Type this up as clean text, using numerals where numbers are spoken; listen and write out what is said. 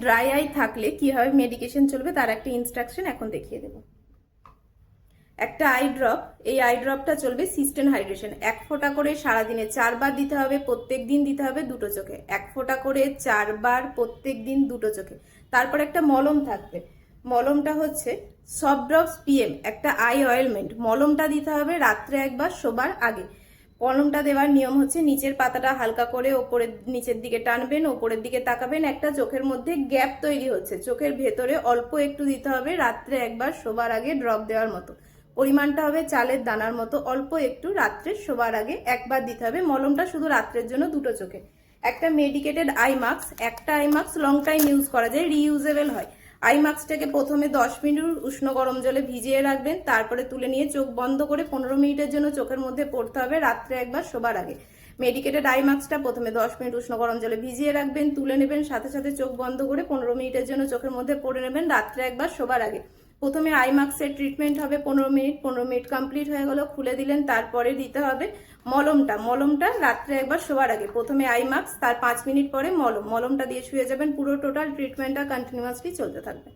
Dry eye থাকলে কিভাবে medication চলবে তার একটা ইনস্ট্রাকশন এখন দেখিয়ে দেবো। একটা আই ড্রপ, এই আই ড্রপটা চলবে সিস্টেন হাইড্রেশন। 1 ফোঁটা করে সারাদিনে 4 বার দিতে হবে, প্রত্যেক দিন দিতে হবে দুটো চোখে। 1 ফোঁটা করে 4 বার প্রত্যেক দিন দুটো চোখে। তারপর একটা মলম থাকবে, মলমটা হচ্ছে সফট ড্রপস পিএম, একটা আই অয়েলমেন্ট। মলমটা দিতে হবে রাত্রে একবার শোবার আগে। মলমটা দেওয়ার নিয়ম হচ্ছে নিচের পাতাটা হালকা করে ওপরের নিচের দিকে টানবেন, ওপরের দিকে তাকাবেন, একটা চোখের মধ্যে গ্যাপ তৈরি হচ্ছে, চোখের ভেতরে অল্প একটু দিতে হবে রাত্রে একবার শোবার আগে ড্রপ দেওয়ার মতো। পরিমাণটা হবে চালের দানার মতো, অল্প একটু রাত্রে শোবার আগে একবার দিতে হবে। মলমটা শুধু রাত্রের জন্য দুটো চোখে। একটা মেডিকেটেড আই মাস্ক, একটা eye mask long time use করা যায়, রিইউজেবল হয়। আই মাস্কটাকে প্রথমে 10 মিনিট উষ্ণ গরম জলে ভিজিয়ে রাখবেন, তারপরে তুলে নিয়ে চোখ বন্ধ করে 15 মিনিটের জন্য চোখের মধ্যে পড়তে হবে রাত্রে একবার শোবার আগে। মেডিকেটেড আই মাস্কটা প্রথমে 10 মিনিট উষ্ণ গরম জলে ভিজিয়ে রাখবেন, তুলে নেবেন, সাথে সাথে চোখ বন্ধ করে 15 মিনিটের জন্য চোখের মধ্যে পড়ে নেবেন রাত্রে একবার শোবার আগে। প্রথমে আই মাস্কের ট্রিটমেন্ট হবে 15 মিনিট কমপ্লিট হয়ে গেল, খুলে দিলেন। তারপরে দিতে হবে মলমটা রাত্রে একবার শোবার আগে। প্রথমে আই মাস্ক, তার 5 মিনিট পরে মলমটা দিয়ে শুয়ে যাবেন। পুরো টোটাল ট্রিটমেন্টটা কন্টিনিউয়াসলি চলতে থাকবে।